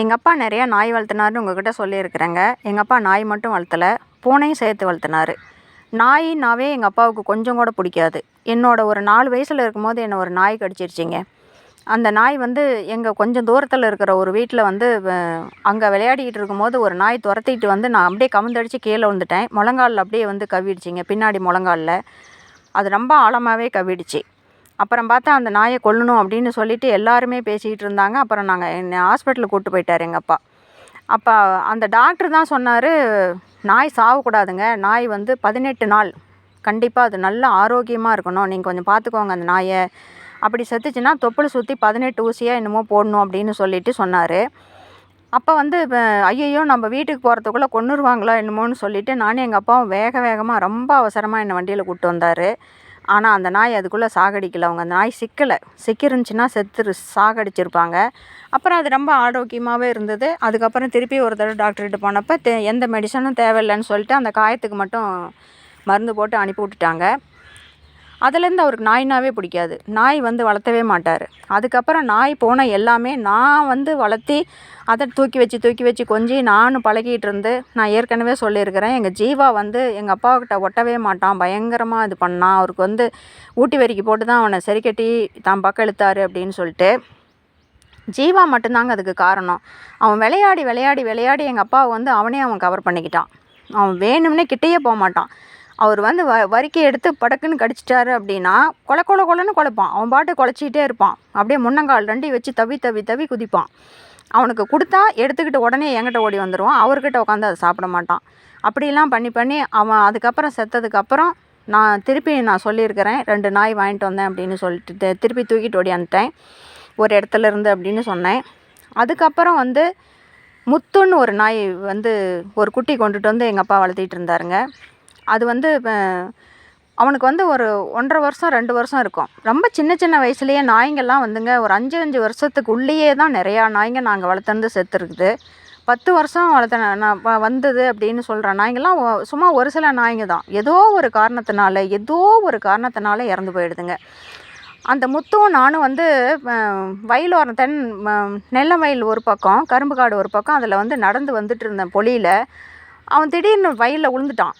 எங்கள் அப்பா நிறையா நாய் வளர்த்துனாருன்னு உங்ககிட்ட சொல்லியிருக்கிறேங்க. எங்கள் அப்பா நாய் மட்டும் வளர்த்தல, பூனையும் சேர்த்து வளர்த்துனாரு. நாயின்னாவே எங்கள் அப்பாவுக்கு கொஞ்சம் கூட பிடிக்காது. என்னோட ஒரு 4 வயசில் இருக்கும்போது என்னை ஒரு நாய் கடிச்சிருச்சிங்க. அந்த நாய் வந்து எங்கள் கொஞ்சம் தூரத்தில் இருக்கிற ஒரு வீட்டில் வந்து அங்கே விளையாடிக்கிட்டு இருக்கும்போது ஒரு நாய் துரத்திட்டு வந்து நான் அப்படியே கவுந்தடிச்சு கீழே விழுந்துட்டேன். முழங்காலில் அப்படியே வந்து கவ்விடுச்சிங்க, பின்னாடி முழங்காலில். அது ரொம்ப ஆழமாகவே கவ்விடுச்சு. அப்புறம் பார்த்தா அந்த நாயை கொல்லணும் அப்படின்னு சொல்லிட்டு எல்லாருமே பேசிக்கிட்டு இருந்தாங்க. அப்புறம் என்னை ஹாஸ்பிட்டலுக்கு கூப்பிட்டு போயிட்டார் எங்கள் அப்பா. அப்போ அந்த டாக்டர் தான் சொன்னார், நாய் சாகக்கூடாதுங்க, நாய் வந்து 18 நாள் கண்டிப்பாக அது நல்ல ஆரோக்கியமாக இருக்கணும், நீங்கள் கொஞ்சம் பார்த்துக்கோங்க அந்த நாயை. அப்படி செத்துச்சுன்னா தொப்புள் சுற்றி 18 ஊசியாக என்னமோ போடணும் அப்படின்னு சொல்லிட்டு சொன்னார். அப்போ வந்து ஐயையோ நம்ம வீட்டுக்கு போகிறதுக்குள்ளே கொன்னுருவாங்களா என்னமோன்னு சொல்லிவிட்டு நானும் எங்கள் அப்பாவும் வேகமாக ரொம்ப அவசரமாக என்னை வண்டியில் கூப்பிட்டு வந்தார். ஆனால் அந்த நாய் அதுக்குள்ளே சாகடிக்கலை. அவங்க அந்த நாய் சிக்கிருந்துச்சுன்னா சாகடிச்சிருப்பாங்க. அப்புறம் அது ரொம்ப ஆரோக்கியமாகவே இருந்தது. அதுக்கப்புறம் திருப்பி ஒரு தடவை டாக்டர்கிட்ட போனப்போ எந்த மெடிசனும் தேவையில்லைன்னு சொல்லிட்டு அந்த காயத்துக்கு மட்டும் மருந்து போட்டு அனுப்பி விட்டுட்டாங்க. அதுலேருந்து அவருக்கு நாய்னாவே பிடிக்காது. நாய் வந்து வளர்த்தவே மாட்டார். அதுக்கப்புறம் நாய் பூனை எல்லாமே நான் வந்து வளர்த்தி அதை தூக்கி வச்சு கொஞ்சி நானும் பழகிட்டு இருந்து, நான் ஏற்கனவே சொல்லியிருக்கிறேன், எங்கள் ஜீவா வந்து எங்கள் அப்பாக்கிட்ட ஒட்டவே மாட்டான், பயங்கரமாக இது பண்ணான். அவருக்கு வந்து ஊட்டி வரிக்கு போட்டு தான் அவனை சரி கட்டி தான் பக்கம் இழுத்தாரு அப்படின்னு சொல்லிட்டு. ஜீவா மட்டும்தாங்க அதுக்கு காரணம். அவன் விளையாடி எங்கள் அப்பாவை வந்து அவன் கவர் பண்ணிக்கிட்டான். அவன் வேணும்னே கிட்டேயே போக மாட்டான். அவர் வந்து வரிக்கை எடுத்து படக்குன்னு கடிச்சிட்டாரு அப்படின்னா கொலன்னு குலைப்பான். அவன் பாட்டு குலைச்சிக்கிட்டே இருப்பான். அப்படியே முன்னங்கால் ரெண்டையும் வச்சு தவி குதிப்பான். அவனுக்கு கொடுத்தா எடுத்துக்கிட்டு உடனே என்கிட்ட ஓடி வந்துடுவான். அவர்கிட்ட உட்காந்து அதை சாப்பிட மாட்டான். அப்படிலாம் பண்ணி அவன் அதுக்கப்புறம் செத்ததுக்கப்புறம் நான் சொல்லியிருக்கிறேன், 2 நாய் வாங்கிட்டு வந்தேன் அப்படின்னு சொல்லிட்டு திருப்பி தூக்கிட்டு ஓடியாந்துட்டேன் ஒரு இடத்துல இருந்து அப்படின்னு சொன்னேன். அதுக்கப்புறம் வந்து முத்துன்னு ஒரு நாய் வந்து ஒரு குட்டி கொண்டுட்டு வந்து எங்கள் அப்பா வளர்த்திட்டு இருந்தாருங்க. அது வந்து அவனுக்கு வந்து ஒரு 1.5 வருஷம் 2 வருஷம் இருக்கும். ரொம்ப சின்ன வயசுலேயே நாய்ங்கள்லாம் வந்துங்க ஒரு 5 வருஷத்துக்குள்ளேயே தான் நிறையா நாய்ங்க நாங்கள் வளர்த்துருந்து செத்துருக்குது. 10 வருஷம் வளர்த்தன நான் வந்தது அப்படின்னு சொல்கிற நாய்ங்கள்லாம் சும்மா ஒரு சில நாய்ங்க தான். ஏதோ ஒரு காரணத்தினால இறந்து போயிடுதுங்க. அந்த முத்துவும் நானும் வந்து வயலோரம் நெல்லை வயல் ஒரு பக்கம், கரும்பு காடு ஒரு பக்கம், அதில் வந்து நடந்து வந்துட்டு இருந்தேன் பொழியில். அவன் திடீர்னு வயலில் விழுந்துட்டான்.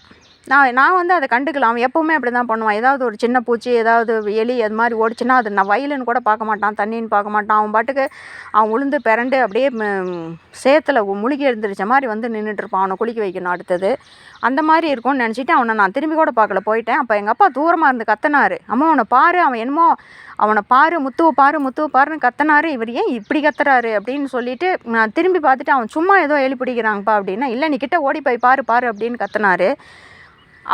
நான் வந்து அதை கண்டுக்கலாம். அவன் எப்போவுமே அப்படி தான் பண்ணுவான். ஏதாவது ஒரு சின்ன பூச்சி, ஏதாவது எலி அது மாதிரி ஓடிச்சுன்னா அது நான் வயலுன்னு கூட பார்க்க மாட்டான், தண்ணின்னு பார்க்க மாட்டான். அவன் பாட்டுக்கு அவன் விழுந்து பிறண்டு அப்படியே சேத்துல முழுகி எழுந்திரிச்ச மாதிரி வந்து நின்றுட்டுருப்பான். அவனை குளிக்க வைக்கணும் அடுத்தது. அந்த மாதிரி இருக்கும்னு நினச்சிட்டு அவனை நான் திரும்பி கூட பார்க்கல, போயிட்டேன். அப்போ எங்கள் அப்பா தூரமாக இருந்து கத்தினாரு, அம்மா அவனை பாரு, அவன் என்னமோ அவனை பாரு, முத்துவை பாருன்னு கத்தினாரு. இவர் ஏன் இப்படி கத்துறாரு அப்படின்னு சொல்லிட்டு நான் திரும்பி பார்த்துட்டு, அவன் சும்மா ஏதோ எலி பிடிக்கிறாங்கப்பா அப்படின்னா, இல்லை நீ கிட்ட ஓடி போய் பாரு அப்படின்னு கத்தினாரு.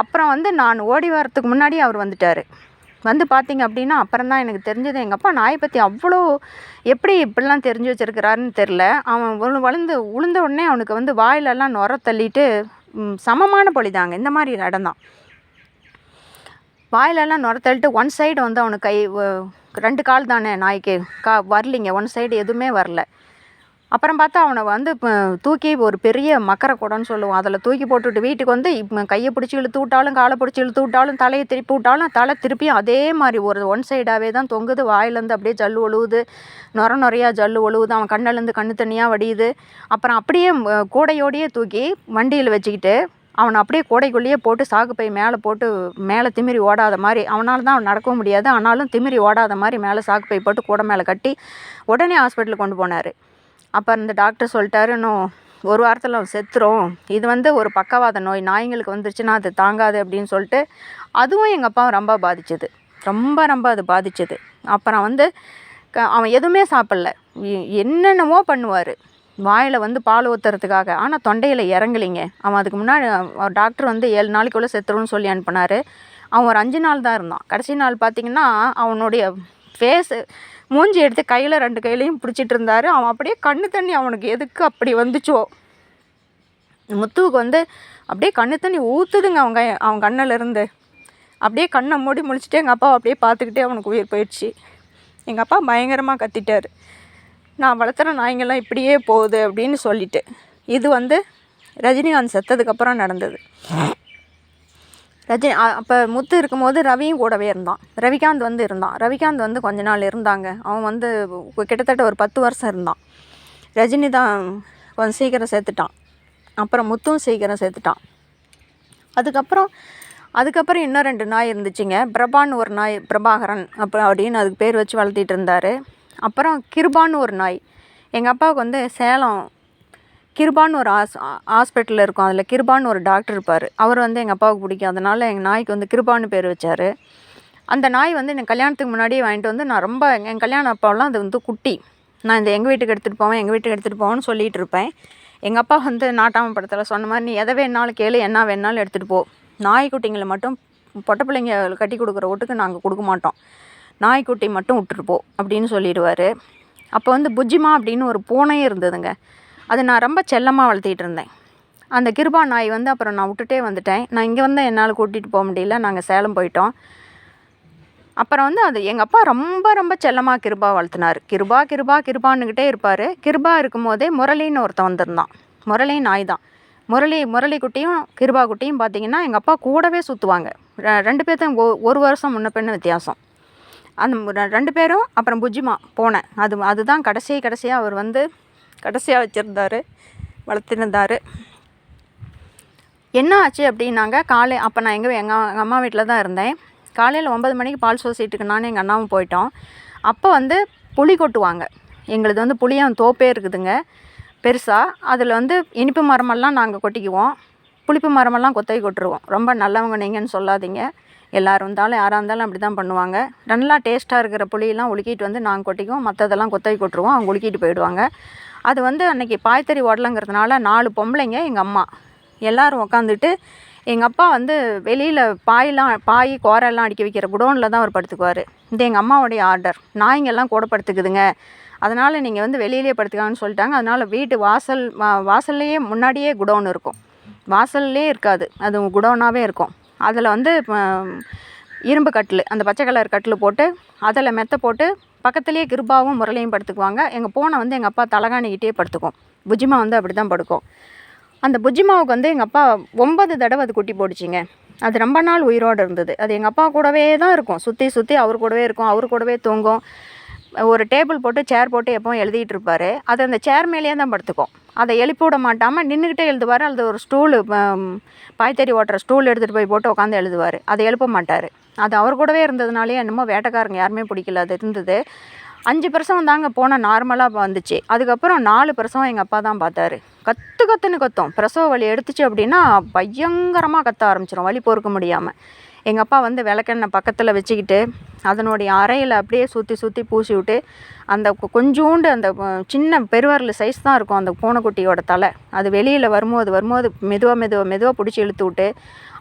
அப்புறம் வந்து நான் ஓடி வரத்துக்கு முன்னாடி அவர் வந்துட்டார். வந்து பார்த்திங்க அப்படின்னா அப்புறம் தான் எனக்கு தெரிஞ்சது, எங்கள் அப்பா நாயை பற்றி அவ்வளோ எப்படி இப்படிலாம் தெரிஞ்சு வச்சுருக்கிறாருன்னு தெரில. அவன் உளுந்த உடனே அவனுக்கு வந்து வாயிலெல்லாம் நுர தள்ளிட்டு சமமான பொழிதாங்க. இந்த மாதிரி இடம் தான். வாயிலெல்லாம் நுர தள்ளிட்டு ஒன் சைடு வந்து அவனுக்கு 2 கால் தானே நாய்க்கு, வரலிங்க, ஒன் சைடு எதுவுமே வரல. அப்புறம் பார்த்தா அவனை வந்து தூக்கி ஒரு பெரிய மக்கரை குடம்னு சொல்லுவோம், அதில் தூக்கி போட்டுவிட்டு வீட்டுக்கு வந்து கையை பிடிச்சி இழுத்து விட்டாலும், காலை பிடிச்சி இழுத்து விட்டாலும், தலையை திருப்பி விட்டாலும், தலை திருப்பியும் அதே மாதிரி ஒரு ஒன் சைடாகவே தான் தொங்குது. வாயிலேருந்து அப்படியே ஜல்லு ஒழுகுது, நுறையா ஜல்லு ஒழுகுது. அவன் கண்ணிலேருந்து கண்ணு தண்ணியாக வடியுது. அப்புறம் அப்படியே கூடையோடையே தூக்கி வண்டியில் வச்சுக்கிட்டு அவனை அப்படியே கூடைக்குள்ளேயே போட்டு சாக்குப்பை மேலே திமிரி ஓடாத மாதிரி, அவனால் தான் அவன் நடக்கவும் முடியாது, ஆனாலும் திமிரி ஓடாத மாதிரி மேலே சாக்குப்பை போட்டு கூடை மேலே கட்டி உடனே ஹாஸ்பிட்டலுக்கு கொண்டு போனார். அப்போ இந்த டாக்டர் சொல்லிட்டாரு, இன்னும் 1 வாரத்தில் அவன் செத்துரும், இது வந்து ஒரு பக்கவாத நோய், நாய்ங்களுக்கு வந்துருச்சுன்னா அது தாங்காது அப்படின்னு சொல்லிட்டு. அதுவும் எங்கள் அப்பாவை ரொம்ப பாதிச்சது, ரொம்ப அது பாதிச்சது. அப்புறம் வந்து அவன் எதுவுமே சாப்பிடல, என்னென்னமோ பண்ணுவார் வாயில் வந்து பால் ஊற்றுறதுக்காக, ஆனால் தொண்டையில் இறங்கலிங்க. அவன் அதுக்கு முன்னாடி டாக்டர் வந்து 7 நாளைக்குள்ளே செத்துரும்னு சொல்லி அனுப்பினார். அவன் ஒரு 5 நாள் தான் இருந்தான். கடைசி நாள் பார்த்திங்கன்னா அவனுடைய மூஞ்சி எடுத்து கையில் 2 கையிலையும் பிடிச்சிட்டு இருந்தார். அவன் அப்படியே கண்ணு தண்ணி அவனுக்கு எதுக்கு அப்படி வந்துச்சோ, முத்துவுக்கு வந்து அப்படியே கண்ணு தண்ணி ஊற்றுதுங்க அவன் கண்ணிலேருந்து. அப்படியே கண்ணை மூடி முழிச்சிட்டு எங்கள் அப்பாவை அப்படியே பார்த்துக்கிட்டே அவனுக்கு உயிர் போயிடுச்சு. எங்கள் அப்பா பயங்கரமாக கத்திட்டார், நான் வளர்த்துற நாய்ங்கள்லாம் இப்படியே போகுது அப்படின்னு சொல்லிட்டு. இது வந்து ரஜினிகாந்த் செத்ததுக்கப்புறம் நடந்தது. அப்போ முத்து இருக்கும்போது ரவியும் கூடவே இருந்தான். ரவிகாந்த் வந்து கொஞ்ச நாள் இருந்தாங்க. அவன் வந்து கிட்டத்தட்ட ஒரு 10 வருஷம் இருந்தான். ரஜினி தான் கொஞ்சம் சீக்கிரம் சேர்த்துட்டான். அப்புறம் முத்தும் சீக்கிரம் சேர்த்துட்டான். அதுக்கப்புறம் இன்னும் 2 நாய் இருந்துச்சுங்க. பிரபான்னு ஒரு நாய், பிரபாகரன் அப்படின்னு அதுக்கு பேர் வச்சு வளர்த்திட்டு இருந்தார். அப்புறம் கிருபான்னு ஒரு நாய். எங்கள் அப்பாவுக்கு வந்து சேலம் கிருபான்னு ஒரு ஹாஸ்பிட்டல் இருக்கும். அதில் கிருபான்னு ஒரு டாக்டர் இருப்பார். அவர் வந்து எங்கள் அப்பாவுக்கு பிடிக்கும். அதனால் எங்கள் நாய்க்கு வந்து கிருபான்னு பேர் வச்சார். அந்த நாய் வந்து எனக்கு கல்யாணத்துக்கு முன்னாடியே வாங்கிட்டு வந்து நான் ரொம்ப என் கல்யாணம் அப்போலாம் அது வந்து குட்டி. நான் எங்கள் வீட்டுக்கு எடுத்துகிட்டு போவேன்னு சொல்லிகிட்டு இருப்பேன். எங்கள் அப்பா வந்து நாட்டாம படத்தில் சொன்ன மாதிரி, நீ எதை வேணாலும் கேளு, என்ன வேணாலும் எடுத்துகிட்டு போ, நாய்க்குட்டிங்களை மட்டும் பொட்டை பிள்ளைங்க கட்டி கொடுக்குற வீட்டுக்கு நாங்கள் கொடுக்க மாட்டோம், நாய்க்குட்டி மட்டும் விட்டுட்டு போ அப்படின்னு சொல்லிடுவார். அப்போ வந்து புஜ்ஜிமா அப்படின்னு ஒரு பூனையும் இருந்ததுங்க. அது நான் ரொம்ப செல்லமாக வளர்த்திட்டு இருந்தேன். அந்த கிருபா நாய் வந்து அப்புறம் நான் விட்டுட்டே வந்துட்டேன். நான் இங்கே வந்து என்னால் கூட்டிகிட்டு போக முடியல. நாங்கள் சேலம் போயிட்டோம். அப்புறம் வந்து அது எங்கள் அப்பா ரொம்ப ரொம்ப செல்லமாக கிருபா வளர்த்துனார். கிருபான்னுக்கிட்டே இருப்பார். கிருபா இருக்கும் போதே முரளின்னு ஒருத்தன் வந்திருந்தான். முரளி நாய் தான். முரளி குட்டியும் கிருபா குட்டியும் பார்த்திங்கன்னா எங்கள் அப்பா கூடவே சுற்றுவாங்க. 2 பேர்த்தையும் 1 வருஷம் முன்ன பின்ன வித்தியாசம். அந்த 2 பேரும் அப்புறம் புஜ்ஜிமா பூனை அதுதான் கடைசியாக அவர் வந்து கடைசியாக வச்சுருந்தார், வளர்த்துருந்தார். என்ன ஆச்சு அப்படின்னாங்க, அப்போ நான் எங்கள் அம்மா வீட்டில் தான் இருந்தேன். காலையில் 9 மணிக்கு பால் சோசிட்டுக்கு நானும் எங்கள் அண்ணாவும் போயிட்டோம். அப்போ வந்து புளி கொட்டுவாங்க. எங்களுது வந்து புளியம் தோப்பே இருக்குதுங்க பெருசாக. அதில் வந்து இனிப்பு மரமெல்லாம் நாங்கள் கொட்டிக்குவோம், புளிப்பு மரமெல்லாம் கொத்தகை கொட்டுருவோம். ரொம்ப நல்லவங்க நீங்கன்னு சொல்லாதீங்க, யாராக இருந்தாலும் அப்படி தான் பண்ணுவாங்க. நல்லா டேஸ்ட்டாக இருக்கிற புளியெல்லாம் உலுக்கிட்டு வந்து நாங்கள் கொட்டிக்குவோம், மற்றதெல்லாம் கொத்தகை கொட்டுருவோம், அவங்க உலுக்கிட்டு போயிடுவாங்க. அது வந்து அன்றைக்கி பாய்த்தறி ஓடலைங்கிறதுனால 4 பொம்பளைங்க எங்கள் அம்மா எல்லோரும் உக்காந்துட்டு, எங்கள் அப்பா வந்து வெளியில் பாய் கோரெல்லாம் அடிக்க வைக்கிற குடோனில் தான் அவர் படுத்துக்குவார். இது எங்கள் அம்மாவுடைய ஆர்டர். நாய்ங்கெல்லாம் கூட படுத்துக்குதுங்க, அதனால் நீங்கள் வந்து வெளியிலே படுத்துக்கான்னு சொல்லிட்டாங்க. அதனால் வீட்டு வாசல்லையே முன்னாடியே குடோன் இருக்கும், வாசல்லே இருக்காது, அது குடோனாகவே இருக்கும். அதில் வந்து இரும்பு கட்டில், அந்த பச்சை கலர் கட்டில் போட்டு அதில் மெத்தை போட்டு பக்கத்துலேயே கிருபாவும் முரளியும் படுத்துக்குவாங்க. எங்கள் பூனை வந்து எங்கள் அப்பா தலகாணிக்கிட்டே படுத்துக்கும். புஜ்ஜிமா வந்து அப்படி தான் படுக்கும். அந்த புஜ்ஜிமாவுக்கு வந்து எங்கள் அப்பா 9 தடவை அது குட்டி போட்டுச்சிங்க. அது ரொம்ப நாள் உயிரோடு இருந்தது. அது எங்கள் அப்பா கூடவே தான் இருக்கும், சுற்றி அவர் கூடவே இருக்கும், அவர் கூடவே தூங்கும். ஒரு டேபிள் போட்டு சேர் போட்டு எப்போவும் எழுதிட்டு இருப்பார். அது அந்த சேர் மேலேயே தான் படுத்துக்கும். அதை எழுப்பி விட மாட்டாமல் நின்றுக்கிட்டே எழுதுவார். அது ஒரு ஸ்டூலு, பாய்த்தறி ஓட்டுற ஸ்டூல் எடுத்துகிட்டு போய் போட்டு உட்காந்து எழுதுவார். அதை எழுப்ப மாட்டார். அது அவர் கூடவே இருந்ததுனாலே என்னமோ வேட்டைக்காரங்க யாருமே பிடிக்கல. அது இருந்தது. 5 பிரசவம் தாங்க போனால் நார்மலாக வந்துச்சு. அதுக்கப்புறம் 4 பிரசவம் எங்கள் அப்பா தான் பார்த்தாரு. கத்துன்னு கத்தும். பிரசவ வலி எடுத்துச்சு அப்படின்னா பயங்கரமாக கத்த ஆரம்பிச்சிடும், வலி பொறுக்க முடியாமல். எங்கள் அப்பா வந்து விளக்கெண்ணெய் பக்கத்தில் வச்சுக்கிட்டு அதனுடைய அறையில் அப்படியே சுற்றி பூசி விட்டு, அந்த கொஞ்சோண்டு அந்த சின்ன பெருவரல் சைஸ் தான் இருக்கும் அந்த பூனைக்குட்டியோட தலை. அது வெளியில் வரும்போது மெதுவாக பிடிச்சி இழுத்து விட்டு,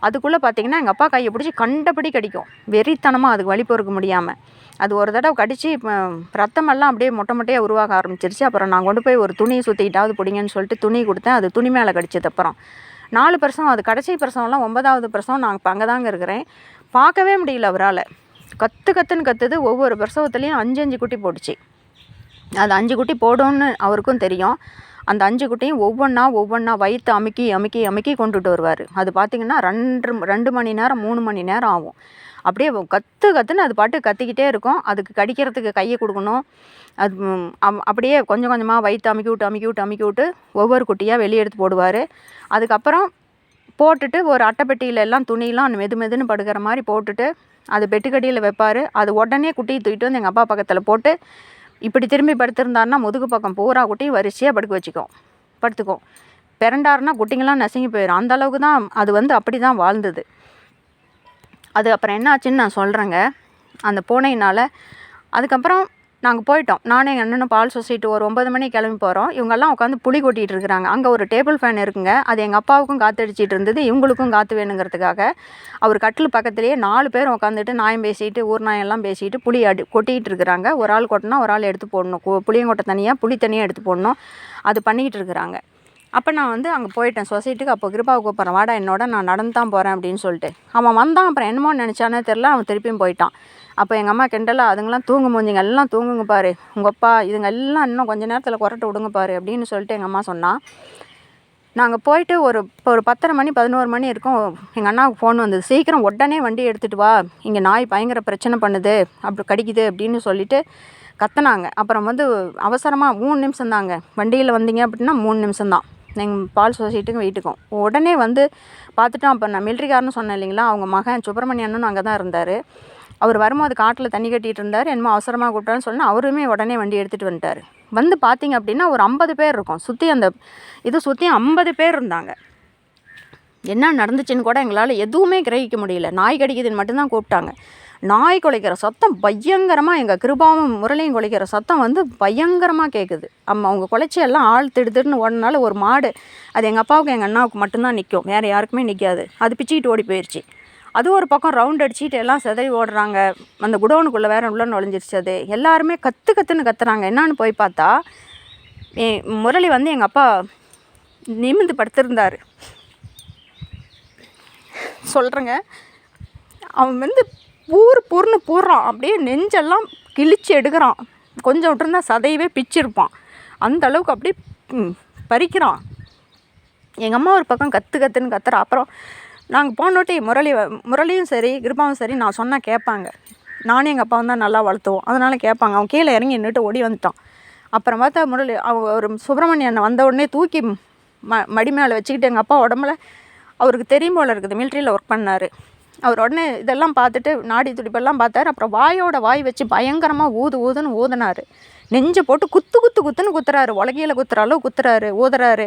அதுக்குள்ளே பார்த்திங்கன்னா எங்கள் அப்பா கையை பிடிச்சி கண்டபடி கடிக்கும், வெறித்தனமாக. அதுக்கு வலி பொறுக்க முடியாமல் அது ஒரு தடவை கடித்து ரத்தமெல்லாம் அப்படியே மொட்டையாக உருவாக ஆரம்பிச்சிருச்சு. அப்புறம் நான் கொண்டு போய் ஒரு துணியை சுற்றிக்கிட்டாவது பிடிங்கன்னு சொல்லிட்டு துணி கொடுத்தேன். அது துணி மேலே கடிச்சது. அப்புறம் 4 பிரசவம். அது கடைசி பிரசவம்லாம் 9வது பிரசவம். நான் இப்போ அங்கே தாங்க இருக்கிறேன். பார்க்கவே முடியல அவரால். கத்துன்னு கத்துது. ஒவ்வொரு பிரசவத்துலேயும் 5 குட்டி போட்டுச்சு. அது 5 குட்டி போடும்னு அவருக்கும் தெரியும். அந்த 5 குட்டியும் ஒவ்வொன்றா வயிற்று அமுக்கி கொண்டுட்டு வருவார். அது பார்த்திங்கன்னா 2 மணி நேரம் 3 மணி நேரம் ஆகும். அப்படியே கத்துன்னு அது பாட்டு கத்திக்கிட்டே இருக்கும். அதுக்கு கடிக்கிறதுக்கு கையை கொடுக்கணும். அது அப்படியே கொஞ்சம் கொஞ்சமாக வயிற்று அமுக்கி விட்டு ஒவ்வொரு குட்டியாக வெளியே எடுத்து போடுவார். அதுக்கப்புறம் போட்டுட்டு ஒரு அட்டைப்பெட்டியில் எல்லாம் துணியெலாம் மெதுன்னு படுக்கிற மாதிரி போட்டுட்டு அது பெட்டுக்கடியில் வைப்பார். அது உடனே குட்டியை தூக்கிட்டு வந்து எங்கள் அப்பா பக்கத்தில் போட்டு இப்படி திரும்பி படுத்திருந்தாருன்னா முதுகு பக்கம் பூரா குட்டி வரிசையாக படுத்துக்கும். பிறண்டாருன்னா குட்டிங்கெல்லாம் நசுங்கி போயிடும். அந்தளவுக்கு தான் அது வந்து அப்படி தான் வாழ்ந்தது. அது அப்புறம் என்ன ஆச்சுன்னு நான் சொல்கிறேங்க. அந்த பூனையினால் அதுக்கப்புறம் நாங்கள் போயிட்டோம். நானும் எங்கள் அண்ணனும் பால் சொசைட்டி ஒரு 9 மணிக்கு கிளம்பி போகிறோம். இவங்கெல்லாம் உட்காந்து புளி கொட்டிகிட்டு இருக்கிறாங்க. அங்கே ஒரு டேபிள் ஃபேன் இருக்குங்க. அது எங்கள் அப்பாவுக்கும் காற்றடிச்சிட்டு இருந்தது, இவங்களுக்கும் காற்று வேணுங்கிறதுக்காக. அவர் கட்டில் பக்கத்துலேயே 4 பேர் உட்காந்துட்டு நாயம் பேசிட்டு ஊர் நாயெல்லாம் பேசிட்டு புளி கொட்டிக்கிட்டு இருக்கிறாங்க. ஒரு ஆள் கொட்டினா ஒரு ஆள் எடுத்து போடணும், புளியங்கொட்டை தனியாக புளி தனியாக எடுத்து போடணும். அது பண்ணிக்கிட்டு இருக்கிறாங்க. அப்போ நான் வந்து அங்கே போயிட்டேன் சொசைட்டிக்கு. அப்போ கிருபாவை கூப்பிட்றேன், வாடா என்னோட, நான் நடந்து தான் போகிறேன் அப்படின்னு சொல்லிட்டு. அவன் வந்தான். அப்புறம் என்னமோ நினச்சானே தெரில, அவன் திருப்பியும் போயிட்டான். அப்போ எங்கள் அம்மா கிண்டலாக, அதுங்கெல்லாம் தூங்க மூஞ்சிங்க எல்லாம் தூங்குங்க பாரு, உங்கள் அப்பா இதுங்க எல்லாம் இன்னும் கொஞ்சம் நேரத்தில் குரட்டை விடுங்க பாரு அப்படின்னு சொல்லிட்டு எங்கள் அம்மா சொன்னான். நாங்கள் போயிட்டு ஒரு 10:30 மணி 11 மணி இருக்கும். எங்கள் அண்ணாவுக்கு ஃபோன் வந்தது, சீக்கிரம் உடனே வண்டி எடுத்துகிட்டு வா, இங்கே நாய் பயங்கர பிரச்சனை பண்ணுது, அப்படி கடிக்குது அப்படின்னு சொல்லிவிட்டு கத்துனாங்க. அப்புறம் வந்து அவசரமாக 3 நிமிஷம் தாங்க, வண்டியில் வந்தீங்க அப்படின்னா 3 நிமிஷம் தான் எங்கள் பால் சொசைட்டிக்கும் வீட்டுக்கும். உடனே வந்து பார்த்துட்டோம். அப்போ நான் மிலிட்ரிக்காரன்னு சொன்னேன் இல்லைங்களா, அவங்க மகன் சுப்பிரமணியன்னு அங்கே தான் இருந்தார். அவர் வரும்போது காட்டில் தண்ணி கட்டிகிட்டு இருந்தார். என்னமோ அவசரமாக கூப்பிட்டான்னு சொன்னால் அவருமே உடனே வண்டி எடுத்துகிட்டு வந்துட்டார். வந்து பார்த்திங்க அப்படின்னா ஒரு 50 பேர் இருக்கும் சுற்றி, அந்த இது சுற்றி 50 பேர் இருந்தாங்க. என்ன நடந்துச்சுன்னு கூட எங்களால் எதுவுமே கிரகிக்க முடியல. நாய் கடிக்குதுன்னு மட்டும்தான் கூப்பிட்டாங்க. நாய் குலைக்கிற சத்தம் பயங்கரமாக, எங்கள் கிருபாவும் முரளியும் குலைக்கிற சத்தம் வந்து பயங்கரமாக கேட்குது. அவங்க குலைச்சி எல்லாம் ஆள் திடுன்னு ஓடினால ஒரு மாடு, அது எங்கள் அப்பாவுக்கு எங்கள் அண்ணாவுக்கு மட்டும்தான் நிற்கும், வேறு யாருக்குமே நிற்காது. அது பிச்சுக்கிட்டு ஓடி போயிடுச்சு. அது ஒரு பக்கம் ரவுண்ட் அடிச்சுட்டு எல்லாம் சிதறி ஓடுறாங்க. அந்த குடோனுக்குள்ளே வேறு உள்ள நுழைஞ்சிருச்சு. அது எல்லாருமே கற்றுன்னு கத்துறாங்க. என்னான்னு போய் பார்த்தா முரளி வந்து எங்கள் அப்பா நிமிர்ந்து படுத்திருந்தார். சொல்கிறேங்க, அவன் வந்து பூர்னு பூர்றான். அப்படியே நெஞ்செல்லாம் கிழிச்சு எடுக்கிறான். கொஞ்சம் விட்டுருந்தா சதையவே பிச்சிருப்பான். அந்த அளவுக்கு அப்படியே பறிக்கிறான். எங்கள் அம்மா ஒரு பக்கம் கத்துன்னு கத்துறா. அப்புறம் நாங்கள் போனோட்டி முரளியும் சரி கிருபாவும் சரி நான் சொன்னால் கேட்பாங்க. நானும் எங்கள் அப்பாவும் தான் நல்லா வளர்த்துவோம், அதனால் கேட்பாங்க. அவன் கீழே இறங்கி நின்றுட்டு ஓடி வந்துட்டான். அப்புறம் பார்த்தா முரளி அவங்க ஒரு சுப்பிரமணிய அண்ணன் வந்த உடனே தூக்கி மடி மேலே வச்சுக்கிட்டு எங்கள் அப்பா உடம்புல, அவருக்கு தெரியும் போல் இருக்குது, மிலிட்ரியில் ஒர்க் பண்ணார் அவர். உடனே இதெல்லாம் பார்த்துட்டு நாடி துடிப்பெல்லாம் பார்த்தாரு. அப்புறம் வாய் வச்சு பயங்கரமாக ஊதுன்னு ஊதுனார். நெஞ்சை போட்டு குத்துன்னு குத்துறாரு. உலகையில் குத்துற அளவு குத்துறாரு, ஊதுறாரு.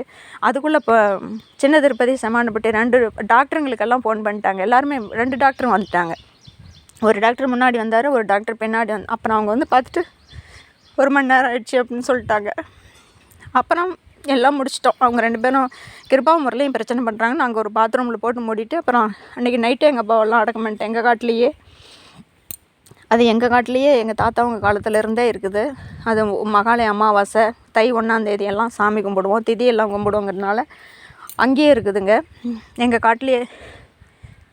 அதுக்குள்ளே இப்போ சின்ன திருப்பதி சமானப்பட்டு 2 டாக்டருங்களுக்கெல்லாம் ஃபோன் பண்ணிட்டாங்க. எல்லாருமே 2 டாக்டரும் வந்துட்டாங்க. ஒரு டாக்டர் முன்னாடி வந்தார், ஒரு டாக்டர் பின்னாடி அப்புறம் அவங்க வந்து பார்த்துட்டு 1 மணி நேரம் ஆயிடுச்சு அப்படின்னு சொல்லிட்டாங்க. அப்புறம் எல்லாம் முடிச்சிட்டோம். அவங்க 2 பேரும் கிருபாவும் முரளியும் பிரச்சனை பண்ணுறாங்க. நாங்கள் ஒரு பாத்ரூமில் போட்டு மூடிட்டு அப்புறம் அன்றைக்கி நைட்டே எங்கள் அப்பாவெல்லாம் அடக்கம் பண்ணிட்டேன். எங்கள் காட்டிலேயே, அது எங்கள் காட்டிலேயே எங்கள் தாத்தாவங்க காலத்துலேருந்தே இருக்குது. அது மகாலய அமாவாசை, தை 1ஆம் தேதி எல்லாம் சாமி கும்பிடுவோம், திதியெல்லாம் கும்பிடுவோங்கிறதுனால அங்கேயே இருக்குதுங்க. எங்கள் காட்டிலேயே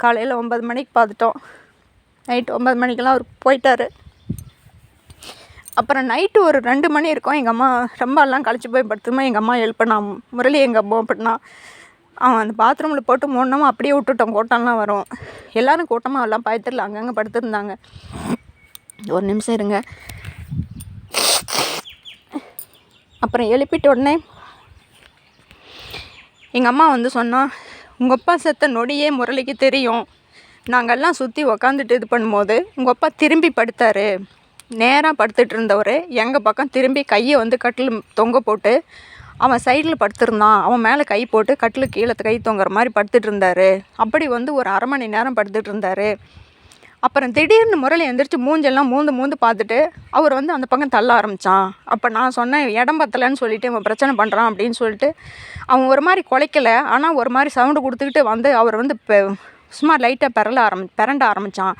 காலையில் 9 மணிக்கு பார்த்துட்டோம். நைட்டு 9 மணிக்கெல்லாம் அவர் போயிட்டார். அப்புறம் நைட்டு ஒரு 2 மணி இருக்கும். எங்கள் அம்மா ரொம்ப எல்லாம் கழிச்சு போய் படுத்துமா எங்கள் அம்மா எழுப்பினா, முரளி எங்கள் அம்மா அப்படின்னா அவன் அந்த பாத்ரூமில் போட்டு மூடணும், அப்படியே விட்டுட்டோம். கூட்டம்லாம் வரும், எல்லோரும் கூட்டமாக எல்லாம் பயத்தில் அங்கங்கே படுத்துருந்தாங்க. ஒரு நிமிஷம் இருங்க. அப்புறம் எழுப்பிட்ட உடனே எங்கள் அம்மா வந்து சொன்னால், உங்கள் அப்பா செத்த நொடியே முரளிக்கு தெரியும். நாங்கள்லாம் சுற்றி உக்காந்துட்டு இது பண்ணும்போது உங்கள் அப்பா திரும்பி படுத்தார். நேராக படுத்துட்டு இருந்தவர் எங்கள் பக்கம் திரும்பி கையை வந்து கட்டில் தொங்க போட்டு அவன் சைடில் படுத்திருந்தான். அவன் மேலே கை போட்டு கட்டில் கீழே கை தொங்குற மாதிரி படுத்துட்டு இருந்தார். அப்படி வந்து ஒரு 1/2 மணி நேரம் படுத்துட்டு இருந்தார். அப்புறம் திடீர்னு முரளி எந்திரிச்சு மூஞ்செல்லாம் மூந்து பார்த்துட்டு அவர் வந்து அந்த பக்கம் தள்ள ஆரம்பித்தான். அப்போ நான் சொன்னேன், இடம் பத்தலைன்னு சொல்லிவிட்டு அவன் பிரச்சனை பண்ணுறான் அப்படின்னு சொல்லிட்டு. அவன் ஒரு மாதிரி குலைக்கலை, ஆனால் ஒரு மாதிரி சவுண்டு கொடுத்துக்கிட்டு வந்து அவர் வந்து சும்மா லைட்டாக பிறண்ட ஆரம்பித்தான்.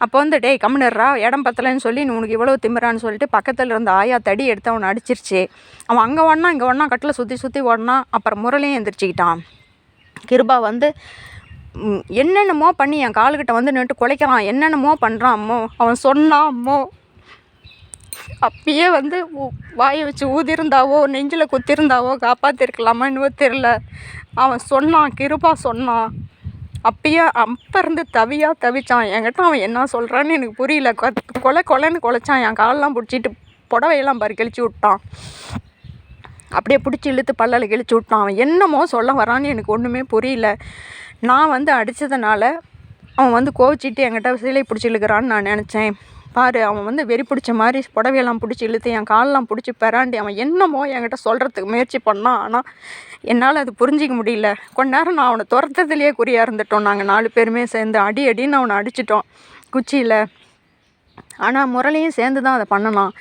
அப்போ வந்து டேய் கம்முன்னுறா, இடம் பத்தலைன்னு சொல்லி உனக்கு இவ்வளோ திமிரான்னு சொல்லிட்டு பக்கத்தில் இருந்த ஆயா தடி எடுத்து அவனை அடிச்சிருச்சு. அவன் அங்கே ஓடனா இங்கே ஓடனா, கட்டில் சுற்றி ஓடனான். அப்புறம் முரளியும் எந்திரிச்சிக்கிட்டான். கிருபா வந்து என்னென்னமோ பண்ணி என் காலுக்கிட்ட வந்து நின்று குலைக்கிறான், என்னென்னமோ பண்ணுறான். அம்மோ அவன் சொன்னான், அம்மோ அப்பயே வந்து வாயை வச்சு ஊதிருந்தாவோ நெஞ்சில் குத்திருந்தாவோ காப்பாற்றிருக்கலாமா இன்னும் தெரில. அவன் சொன்னான், கிருபா சொன்னான். அப்பயே அப்போ இருந்து தவிச்சான். என்கிட்ட அவன் என்ன சொல்கிறான்னு எனக்கு புரியல. கொலைன்னு குலைச்சான். என் காலெல்லாம் பிடிச்சிட்டு புடவையெல்லாம் கிழிச்சு விட்டான். அப்படியே பிடிச்சி இழுத்து பல்லல கிழிச்சு விட்டான். அவன் என்னமோ சொல்ல வரான்னு எனக்கு ஒன்றுமே புரியல. நான் வந்து அடித்ததுனால அவன் வந்து கோவிச்சிட்டு என்கிட்ட சிலை பிடிச்சி இழுக்கிறான்னு நான் நினச்சேன். பாரு, அவன் வந்து வெறி பிடிச்ச மாதிரி புடவையெல்லாம் பிடிச்சி இழுத்து என் காலெல்லாம் பிடிச்சி பெறாண்டி அவன் என்னமோ என்கிட்ட சொல்கிறதுக்கு முயற்சி பண்ணான். ஆனால் என்னால் அது புரிஞ்சிக்க முடியல. கொஞ்ச நேரம் நான் அவனை துரத்ததுலேயே குறியாக இருந்துட்டோம். நாங்கள் 4 பேருமே சேர்ந்து அடின்னு அவனை அடிச்சிட்டோம் குச்சியில். ஆனால் முரளியும் சேர்ந்து தான் அதை பண்ணலாம்.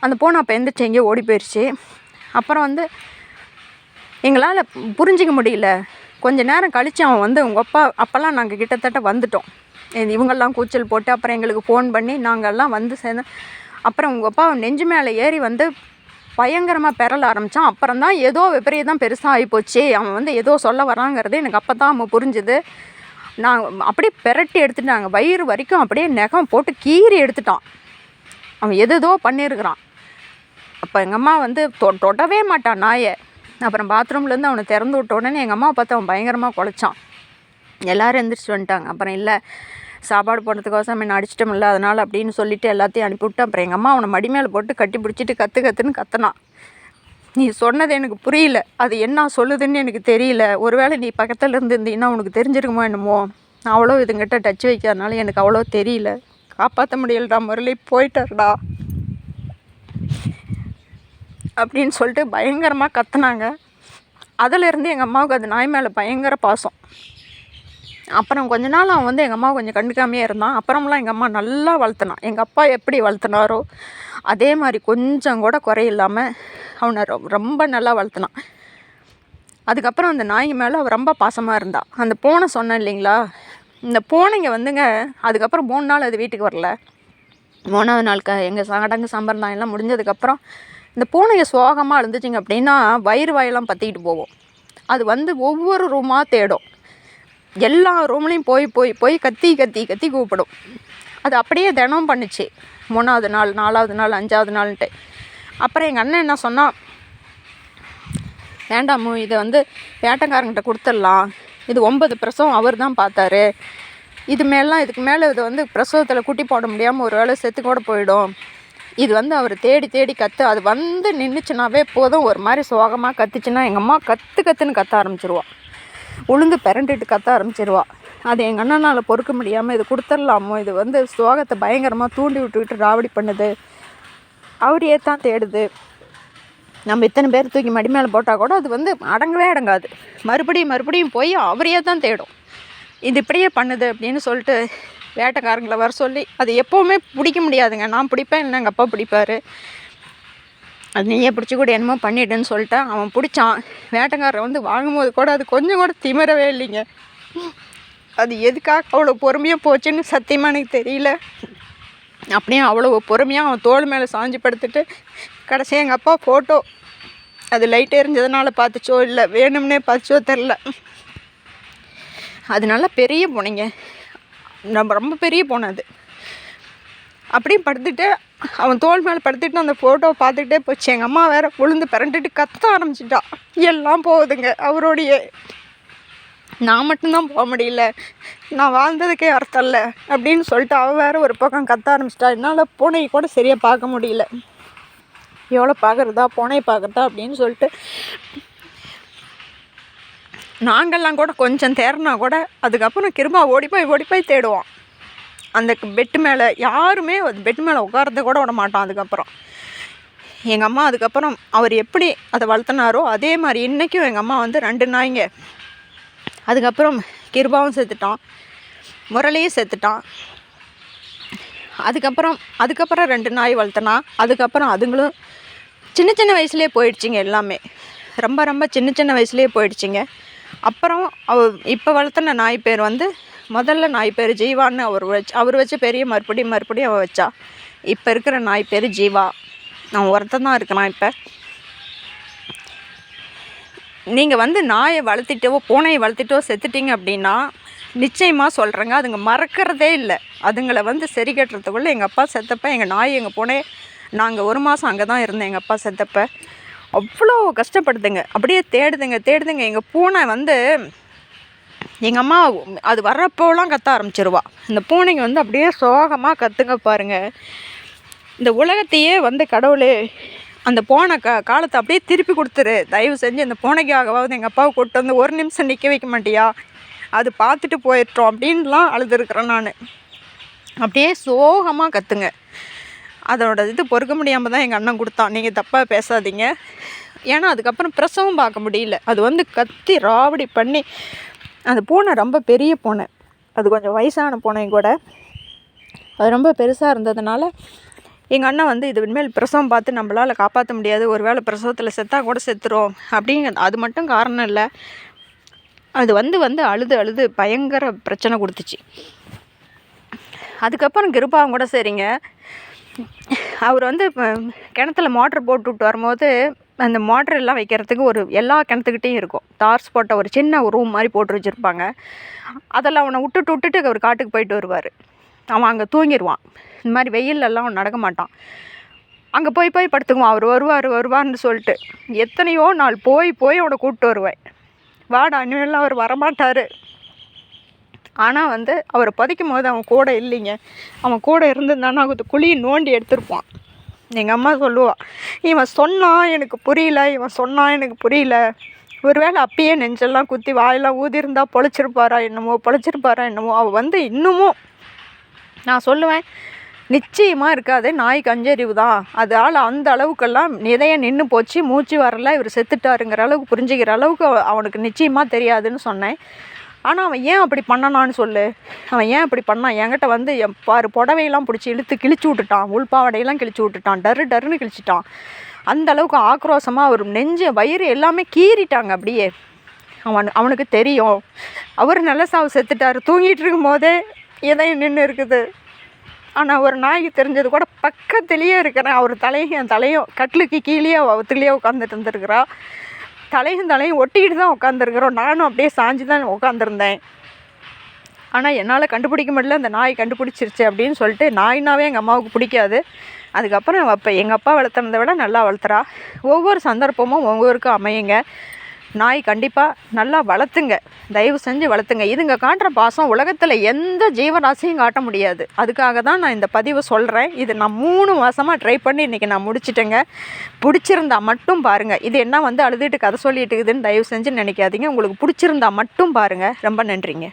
அந்த பொண்ணு அப்போ எந்திரிச்சு எங்கேயோ ஓடி போயிடுச்சு. அப்புறம் வந்து எங்களால் புரிஞ்சிக்க முடியல. கொஞ்ச நேரம் கழித்து அவன் வந்து உங்கள் அப்பா, அப்போல்லாம் நாங்கள் கிட்டத்தட்ட வந்துட்டோம். இவங்கெல்லாம் கூச்சல் போட்டு அப்புறம் எங்களுக்கு ஃபோன் பண்ணி நாங்கள்லாம் வந்து சேர்ந்து அப்புறம் உங்கள் அப்பா நெஞ்சு மேலே ஏறி வந்து பயங்கரமாக பெறல ஆரம்பித்தான். அப்புறம் தான் ஏதோ விபரீதம் பெருசாக ஆகிப்போச்சு. அவன் வந்து ஏதோ சொல்ல வராங்கிறது எனக்கு அப்போ தான் அவன் புரிஞ்சுது. நான் அப்படியே பெரட்டி எடுத்துட்டாங்க. வயிறு வரைக்கும் அப்படியே நகம் போட்டு கீறி எடுத்துட்டான். அவன் எதோ பண்ணியிருக்கிறான். அப்போ எங்கள் அம்மா வந்து தொடவே மாட்டான் நாயை. அப்புறம் பாத்ரூம்லேருந்து அவனை திறந்து விட்ட உடனே எங்கள் அம்மாவை பார்த்து அவன் பயங்கரமாக குலைச்சான். எல்லோரும் எந்திரிச்சு வந்துட்டாங்க. அப்புறம் இல்லை சாப்பாடு போடுறதுக்கோசம் என்னை அடிச்சிட்டோம்ல அதனால் அப்படின்னு சொல்லிவிட்டு எல்லாத்தையும் அனுப்பிவிட்டு அப்புறம் எங்கள் அம்மா அவனை மடி மேலே போட்டு கட்டி பிடிச்சிட்டு கற்றுன்னு கத்துனான். நீ சொன்னது எனக்கு புரியல, அது என்ன சொல்லுதுன்னு எனக்கு தெரியல, ஒருவேளை நீ பக்கத்தில் இருந்திருந்தீங்கன்னா உனக்கு தெரிஞ்சிருக்குமோ என்னமோ, அவ்வளோ இதுங்கிட்ட டச் வைக்கிறதுனால எனக்கு அவ்வளோ தெரியல, காப்பாற்ற முடியலடா முரளி, போயிட்டாருடா அப்படின்னு சொல்லிட்டு பயங்கரமாக கத்துனாங்க. அதிலேருந்து எங்கள் அம்மாவுக்கு அது நாய் மேலே பயங்கர பாசம். அப்புறம் கொஞ்ச நாள் அவன் வந்து எங்கள் அம்மாவை கொஞ்சம் கண்டுக்காமையே இருந்தான். அப்புறமெல்லாம் எங்கள் அம்மா நல்லா வளர்த்துனான். எங்கள் அப்பா எப்படி வளர்த்துனாரோ அதே மாதிரி கொஞ்சம் கூட குறையில்லாமல் அவனை ரொம்ப நல்லா வளர்த்துனான். அதுக்கப்புறம் அந்த நாய்ங்க மேலே அவள் ரொம்ப பாசமாக இருந்தாள். அந்த பூனை சொன்னேன் இல்லைங்களா, இந்த பூனைங்க வந்துங்க அதுக்கப்புறம் 3 நாள் அது வீட்டுக்கு வரல. 3ஆவது நாள் எங்கள் சடங்கு சம்பிரதாயம் எல்லாம் முடிஞ்சதுக்கப்புறம் இந்த பூனைங்க சோகமாக இருந்துச்சுங்க அப்படின்னா வயிறு வாயெல்லாம் பற்றிக்கிட்டு போகும். அது வந்து ஒவ்வொரு ரூமாக தேடும். எல்லா ரூம்லேயும் போய் போய் போய் கத்தி கத்தி கத்தி கூப்பிடும். அது அப்படியே தினம் பண்ணிச்சு. 3ஆவது நாள், 4ஆவது நாள், 5ஆவது நாள்ன்ட்டு. அப்புறம் எங்கள் அண்ணன் என்ன சொன்னால், வேண்டாமோ இதை வந்து வேட்டைக்காரங்கிட்ட கொடுத்துடலாம், இது 9 பிரசவம் அவர் தான் பார்த்தாரு, இதுக்கு மேலே இது வந்து பிரசவத்தில் குட்டி போட முடியாமல் ஒரு வேளை செத்து கூட போயிடும், இது வந்து அவர் தேடி தேடி அது வந்து நின்றுச்சுனாவே போதும், ஒரு மாதிரி சோகமாக கத்துச்சுன்னா எங்கள் அம்மா கத்துன்னு கத்த ஆரம்பிச்சிருவா, உளுந்து பிறண்டுட்டு கத்த ஆரம்பிச்சிருவா. அது எங்கள் அண்ணனால் பொறுக்க முடியாமல் இது கொடுத்துடலாமோ, இது வந்து சோகத்தை பயங்கரமாக தூண்டி விட்டுக்கிட்டு ராவடி பண்ணுது, அவரையே தான் தேடுது, நம்ம இத்தனை பேர் தூக்கி மடி மேலே போட்டால் கூட அது வந்து அடங்கவே அடங்காது, மறுபடியும் போய் அவரையே தான் தேடும், இது இப்படியே பண்ணுது அப்படின்னு சொல்லிட்டு வேட்டைக்காரங்களை வர சொல்லி, அது எப்போவுமே பிடிக்க முடியாதுங்க, நான் பிடிப்பேன் இல்லை எங்கள் அப்பா பிடிப்பார், அது நீயே பிடிச்சி கூட என்னமோ பண்ணிவிடுன்னு சொல்லிட்டேன். அவன் பிடிச்சான். வேட்டைக்காரன் வந்து வாங்கும்போது கூட அது கொஞ்சம் கூட திமிரவே இல்லைங்க. அது எதுக்காக அவ்வளோ பொறுமையாக போச்சுன்னு சத்தியமாக எனக்கு தெரியல. அப்படியே அவ்வளோ பொறுமையாக அவன் தோள் மேலே சாஞ்சு படுத்துட்டு கடைசியாக எங்கள் அப்பா ஃபோட்டோ அது லைட் எரிஞ்சதுனால பார்த்துச்சோ இல்லை வேணும்னே பார்த்துச்சோ தெரில, அது நல்லா பெரிய பூனைங்க, ரொம்ப பெரிய பூனை அது. அப்படியே படுத்துட்டு அவன் தோள் மேலே படுத்துட்டு அந்த ஃபோட்டோவை பார்த்துக்கிட்டே போச்சு. எங்கள் அம்மா வேறு உளுந்து பிறண்டுட்டு கத்த ஆரம்பிச்சிட்டா, எல்லாம் போகுதுங்க அவரோடையே, நான் மட்டும்தான் போக முடியல, நான் வாழ்ந்ததுக்கே அர்த்தம் இல்லை அப்படின்னு சொல்லிட்டு அவள் வேறு ஒரு பக்கம் கத்த ஆரம்பிச்சிட்டா. என்னால் பூனையை கூட சரியாக பார்க்க முடியல, எவ்வளோ பார்க்குறதா பூனையை பார்க்குறதா அப்படின்னு சொல்லிட்டு நாங்கள்லாம் கூட கொஞ்சம் தேர்னா கூட அதுக்கப்புறம் கிருபா ஓடி போய் தேடுவான். அந்த பெட்டு மேலே யாருமே பெட்டு மேலே உட்காரத கூட விட மாட்டான். அதுக்கப்புறம் எங்கள் அம்மா அதுக்கப்புறம் அவர் எப்படி அதை வளர்த்தினாரோ அதே மாதிரி இன்றைக்கும் எங்கள் அம்மா வந்து 2 நாய்ங்க, அதுக்கப்புறம் கிருபாவும் செத்துட்டான், முரளியும் செத்துட்டான். அதுக்கப்புறம் 2 நாய் வளர்த்தனா, அதுக்கப்புறம் அதுங்களும் சின்ன வயசுலேயே போயிடுச்சிங்க, எல்லாமே ரொம்ப சின்ன வயசுலேயே போயிடுச்சிங்க. அப்புறம் இப்போ வளர்த்துன நாய் பேர் வந்து முதல்ல நாய் பேர் ஜீவான்னு அவர் வச்ச பெரிய மறுபடியும் அவள் வச்சா. இப்போ இருக்கிற நாய் பேர் ஜீவா. நான் ஒருத்தன் தான் இருக்கிறான். இப்போ நீங்கள் வந்து நாயை வளர்த்திட்டோ பூனையை வளர்த்திட்டோ செத்துட்டிங்க அப்படின்னா நிச்சயமாக சொல்கிறேங்க, அதுங்க மறக்கிறதே இல்லை. அதுங்களை வந்து சரி கட்டுறதுக்குள்ளே எங்கள் அப்பா செத்தப்போ எங்கள் நாய் எங்கள் பூனை நாங்கள் 1 மாதம் அங்கே தான் இருந்தேன். எங்கள் அப்பா செத்தப்போ அவ்வளோ கஷ்டப்படுதுங்க, அப்படியே தேடுதுங்க. எங்கள் பூனை வந்து எங்கள் அம்மா அது வர்றப்போலாம் கத்த ஆரம்பிச்சிருவா. இந்த பூனைங்க வந்து அப்படியே சோகமாக கத்துங்க பாருங்கள். இந்த உலகத்தையே வந்து கடவுளே அந்த போன காலத்தை அப்படியே திருப்பி கொடுத்துரு, தயவு செஞ்சு அந்த பூனைக்காகவாவது எங்கள் அப்பாவை கூப்பிட்டு வந்து 1 நிமிஷம் நிற்க வைக்க மாட்டியா, அது பார்த்துட்டு போயிட்டோம் அப்படின்லாம் அழுதுருக்குறேன் நான். அப்படியே சோகமாக கத்துங்க. அதோட இது பொறுக்க முடியாமல் தான் எங்கள் அண்ணன் கொடுத்தான், நீங்கள் தப்பாக பேசாதீங்க. ஏன்னா அதுக்கப்புறம் பிரசவம் பார்க்க முடியல, அது வந்து கத்தி ராவடி பண்ணி. அந்த பூனை ரொம்ப பெரிய பூனை, அது கொஞ்சம் வயசான பூனையும் கூட, அது ரொம்ப பெருசாக இருந்ததுனால எங்கள் அண்ணன் வந்து இது இனிமேல் பிரசவம் பார்த்து நம்மளால் காப்பாற்ற முடியாது, ஒரு வேளை பிரசவத்தில் செத்தா கூட செத்துரும் அப்படிங்க. அது மட்டும் காரணம் இல்லை, அது வந்து அழுது பயங்கர பிரச்சனை கொடுத்துச்சு. அதுக்கப்புறம் கிருபாவும் கூட சரிங்க, அவர் வந்து கிணத்துல மோட்ரு போட்டுவிட்டு வரும்போது அந்த மோட்ரு எல்லாம் வைக்கிறதுக்கு எல்லா கிணத்துக்கிட்டையும் இருக்கும் தார்ஸ் போட்ட ஒரு சின்ன ரூம் மாதிரி போட்டு வச்சுருப்பாங்க. அதெல்லாம் அவனை விட்டுட்டு அவர் காட்டுக்கு போயிட்டு வருவார். அவன் அங்கே தூங்கிடுவான். இந்த மாதிரி வெயிலெல்லாம் அவன் நடக்க மாட்டான், அங்கே போய் படுத்துக்குவான். அவர் வருவார்னு சொல்லிட்டு எத்தனையோ நாள் போய் அவனை கூப்பிட்டு வருவேன், வாடா இனிமேலாம் அவர் வரமாட்டார் ஆனால் வந்து அவரை புதைக்கும் போது அவன் கூட இல்லைங்க. அவன் கூட இருந்திருந்தானா அது குழியை நோண்டி எடுத்திருப்பான். எங்கள் அம்மா சொல்லுவாள், இவன் சொன்னான் எனக்கு புரியல, இவன் சொன்னான் எனக்கு புரியல. ஒருவேளை அப்பயே நெஞ்செல்லாம் குத்தி வாயெல்லாம் ஊதியிருந்தா பொழைச்சிருப்பாரா என்னமோ. அவள் வந்து இன்னமும் நான் சொல்லுவேன், நிச்சயமாக இருக்காது, நாய்க்கு அஞ்சறிவு தான். அதால் அந்த அளவுக்கெல்லாம் இதயம் நின்று போச்சு, மூச்சு வரல, இவர் செத்துட்டாருங்கிற அளவுக்கு புரிஞ்சுக்கிற அளவுக்கு அவனுக்கு நிச்சயமாக தெரியாதுன்னு சொன்னேன். ஆனால் அவன் ஏன் அப்படி பண்ணனான்னு சொல்லு. அவன் ஏன் அப்படி பண்ணான்? என்கிட்ட வந்து பாரு புடவையெல்லாம் பிடிச்சி இழுத்து கிழிச்சு விட்டுட்டான், உள்பாவடையெல்லாம் கிழிச்சு விட்டுட்டான், டருன்னு கிழிச்சிட்டான். அந்த அளவுக்கு ஆக்ரோஷமாக அவர் நெஞ்சு வயிறு எல்லாமே கீறிட்டாங்க அப்படியே. அவனுக்கு தெரியும் அவர் நல்ல சாவு செத்துட்டார். தூங்கிட்டு இருக்கும் போதே இதயம் நின்று இருக்குது. ஆனால் ஒரு நாய்க்கு தெரிஞ்சது கூட பக்கத்துலேயே இருக்கிறேன். அவர் என் தலையும் கட்டிலுக்கு கீழே அவத்துலேயே உட்காந்துட்டு இருந்துருக்குறா. தலையும் ஒட்டிக்கிட்டு தான் உட்காந்துருக்குறோம். நானும் அப்படியே சாஞ்சு தான் உட்காந்துருந்தேன். ஆனால் என்னால் கண்டுபிடிக்க முடியல, அந்த நாய் கண்டுபிடிச்சிருச்சு அப்படின்னு சொல்லிட்டு. நாய்னாவே எங்கள் அம்மாவுக்கு பிடிக்காது. அதுக்கப்புறம் எங்கள் அப்பா வளர்த்துனதை விட நல்லா வளர்த்துறா. ஒவ்வொரு சந்தர்ப்பமும் ஒவ்வொருக்கும் அமையுங்க. நாய் கண்டிப்பாக நல்லா வளர்த்துங்க, தயவு செஞ்சு வளர்த்துங்க. இதுங்க காட்டுற பாசம் உலகத்தில் எந்த ஜீவராசியும் காட்ட முடியாது. அதுக்காக தான் நான் இந்த பதிவை சொல்கிறேன். இது நான் 3 மாதமாக ட்ரை பண்ணி இன்றைக்கி நான் முடிச்சிட்டேங்க. பிடிச்சிருந்தா மட்டும் பாருங்கள். இது என்ன வந்து அழுதுட்டு கதை சொல்லிட்டு இருக்குதுன்னு தயவு செஞ்சு நினைக்காதீங்க. உங்களுக்கு பிடிச்சிருந்தா மட்டும் பாருங்கள். ரொம்ப நன்றிங்க.